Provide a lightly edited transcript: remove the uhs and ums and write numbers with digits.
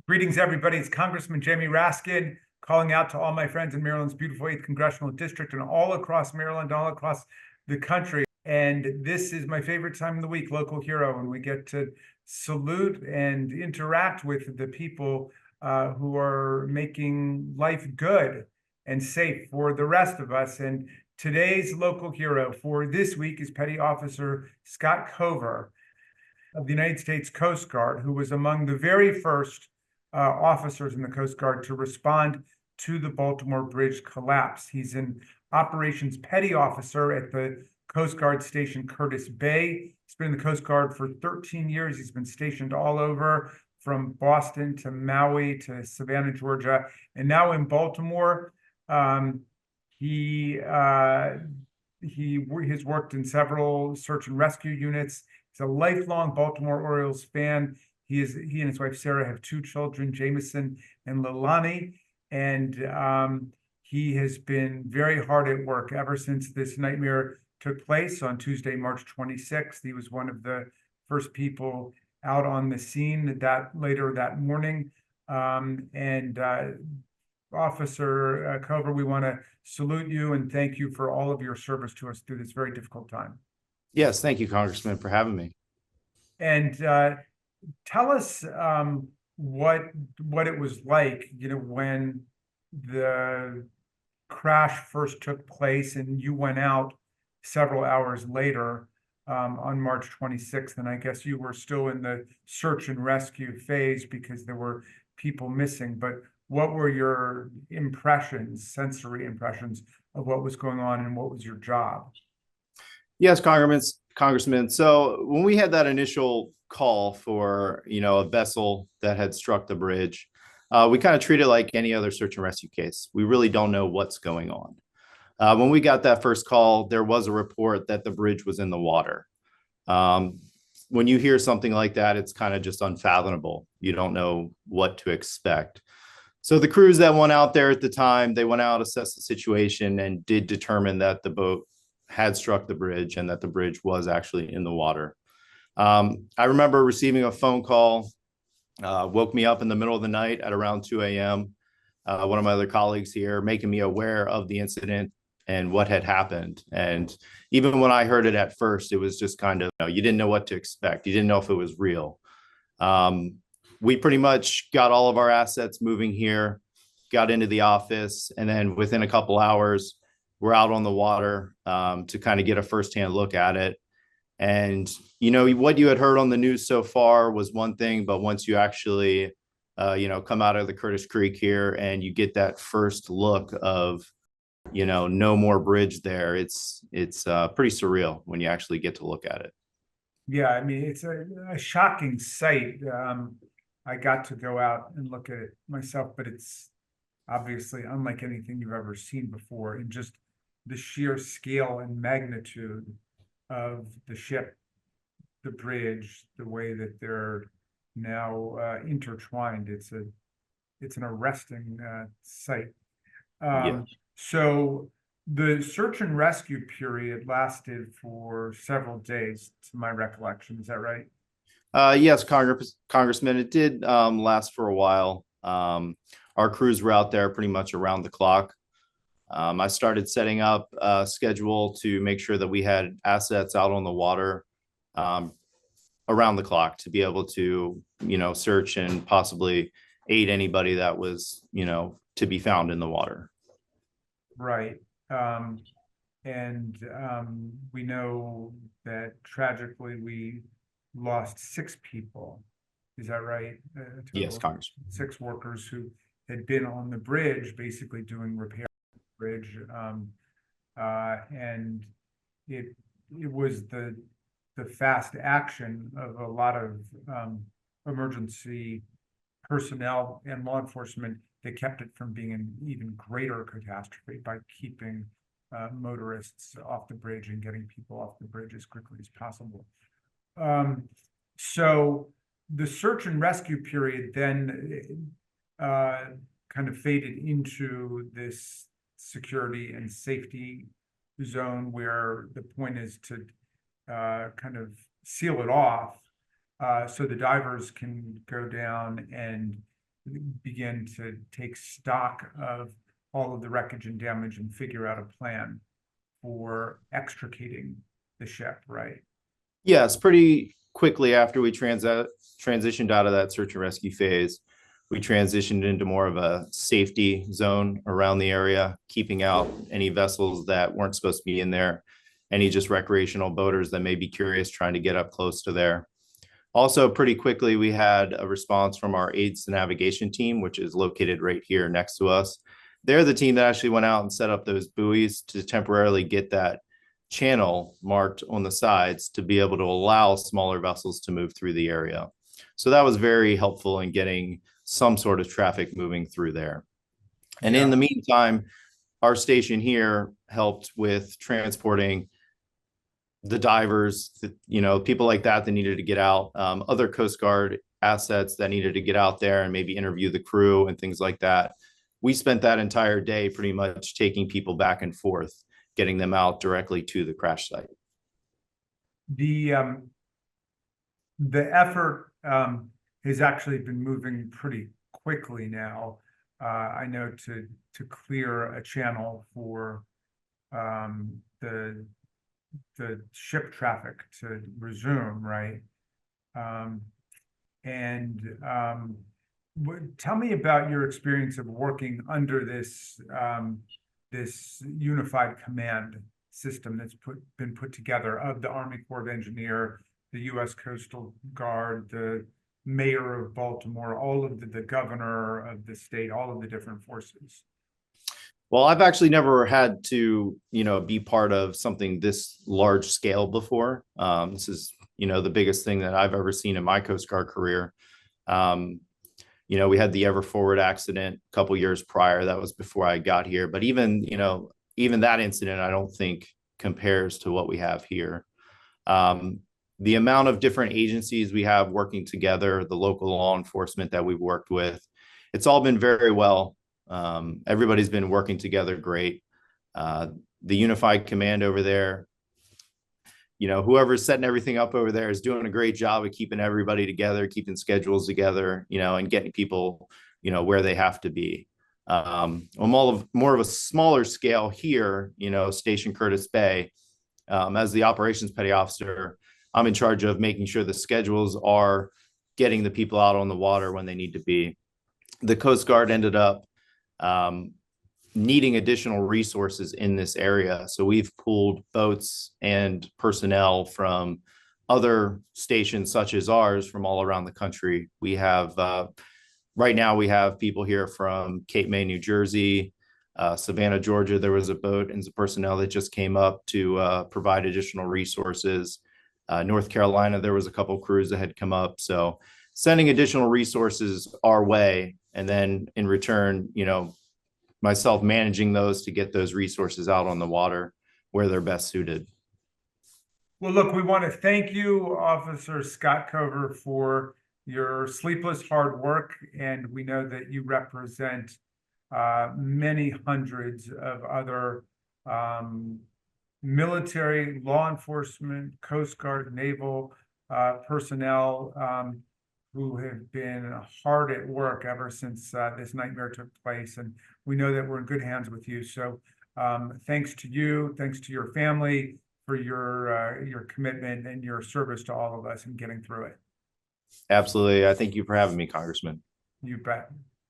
Greetings, everybody. It's Congressman Jamie Raskin calling out to all my friends in Maryland's beautiful 8th Congressional District and all across Maryland, all across the country. And this is my favorite time of the week, Local Hero, when we get to salute and interact with the people who are making life good and safe for the rest of us. And today's Local Hero for this week is Petty Officer Scott Cover of the United States Coast Guard, who was among the very first officers in the Coast Guard to respond to the Baltimore Bridge collapse. He's an operations petty officer at the Coast Guard Station Curtis Bay. He's been in the Coast Guard for 13 years. He's been stationed all over, from Boston to Maui to Savannah, Georgia, and now in Baltimore. He has worked in several search and rescue units. He's a lifelong Baltimore Orioles fan. He and his wife Sarah have two children, Jameson and Leilani, and he has been very hard at work ever since this nightmare took place on Tuesday, March 26th. He was one of the first people out on the scene later that morning. Officer Cover, we want to salute you and thank you for all of your service to us through this very difficult time. Yes, thank you, Congressman, for having me. And tell us what it was like, when the crash first took place and you went out several hours later on March 26th. And I guess you were still in the search and rescue phase because there were people missing. But what were your sensory impressions of what was going on and what was your job? Yes, Congressman. So when we had that initial call for, a vessel that had struck the bridge, we kind of treat it like any other search and rescue case. We really don't know what's going on. When we got that first call, there was a report that the bridge was in the water. When you hear something like that, it's kind of just unfathomable. You don't know what to expect. So the crews that went out there at the time, they went out, assessed the situation, and did determine that the boat had struck the bridge and that the bridge was actually in the water. I remember receiving a phone call, woke me up in the middle of the night at around 2 a.m. One of my other colleagues here making me aware of the incident and what had happened. And even when I heard it at first, it was just kind of, you didn't know what to expect. You didn't know if it was real. We pretty much got all of our assets moving here, got into the office, and then within a couple hours, we're out on the water to kind of get a firsthand look at it. And, what you had heard on the news so far was one thing, but once you actually, come out of the Curtis Creek here and you get that first look of, no more bridge there, it's pretty surreal when you actually get to look at it. Yeah, I mean, it's a shocking sight. I got to go out and look at it myself, but it's obviously unlike anything you've ever seen before, and just the sheer scale and magnitude of the ship, the bridge, the way that they're now intertwined. It's an arresting sight. Yeah. So the search and rescue period lasted for several days, to my recollection. Is that right? Yes, Congressman, it did last for a while. Our crews were out there pretty much around the clock. I started setting up a schedule to make sure that we had assets out on the water around the clock to be able to, search and possibly aid anybody that was, to be found in the water. Right. We know that tragically we lost 6 people. Is that right? Yes, Congressman. 6 workers who had been on the bridge, basically doing repair on the bridge. And it was the fast action of a lot of emergency personnel and law enforcement that kept it from being an even greater catastrophe by keeping motorists off the bridge and getting people off the bridge as quickly as possible. So the search and rescue period then kind of faded into this security and safety zone where the point is to kind of seal it off so the divers can go down and begin to take stock of all of the wreckage and damage and figure out a plan for extricating the ship, right? Yes, pretty quickly after we transitioned out of that search and rescue phase, we transitioned into more of a safety zone around the area, keeping out any vessels that weren't supposed to be in there, any just recreational boaters that may be curious trying to get up close to there. Also, pretty quickly, we had a response from our aids to navigation team, which is located right here next to us. They're the team that actually went out and set up those buoys to temporarily get that channel marked on the sides to be able to allow smaller vessels to move through the area. So that was very helpful in getting some sort of traffic moving through there. And in the meantime, our station here helped with transporting the divers, people like that needed to get out, other Coast Guard assets that needed to get out there and maybe interview the crew and things like that. We spent that entire day pretty much taking people back and forth, getting them out directly to the crash site. The effort has actually been moving pretty quickly now. I know to clear a channel for the ship traffic to resume, right? Tell me about your experience of working under this this unified command system that's been put together of the Army Corps of Engineers, the U.S. Coastal Guard, the mayor of Baltimore, all of the governor of the state, all of the different forces. Well, I've actually never had to, be part of something this large scale before. This is, the biggest thing that I've ever seen in my Coast Guard career. We had the Ever Forward accident a couple years prior. That was before I got here. But even that incident, I don't think compares to what we have here. The amount of different agencies we have working together, the local law enforcement that we've worked with, it's all been very well. Everybody's been working together great. The unified command over there, whoever's setting everything up over there is doing a great job of keeping everybody together, keeping schedules together, and getting people, where they have to be. On more of a smaller scale here, Station Curtis Bay, as the operations petty officer, I'm in charge of making sure the schedules are getting the people out on the water when they need to be. The Coast Guard ended up needing additional resources in this area. So we've pulled boats and personnel from other stations such as ours from all around the country. We have, right now we have people here from Cape May, New Jersey, Savannah, Georgia. There was a boat and some personnel that just came up to provide additional resources. North Carolina, there was a couple crews that had come up. So sending additional resources our way, and then in return, myself managing those to get those resources out on the water where they're best suited. Well, look, we want to thank you, Officer Scott Cover, for your sleepless hard work. And we know that you represent many hundreds of other military, law enforcement, Coast Guard, naval personnel who have been hard at work ever since this nightmare took place. And we know that we're in good hands with you. So thanks to you, thanks to your family for your commitment and your service to all of us in getting through it. Absolutely. I thank you for having me, Congressman. You bet.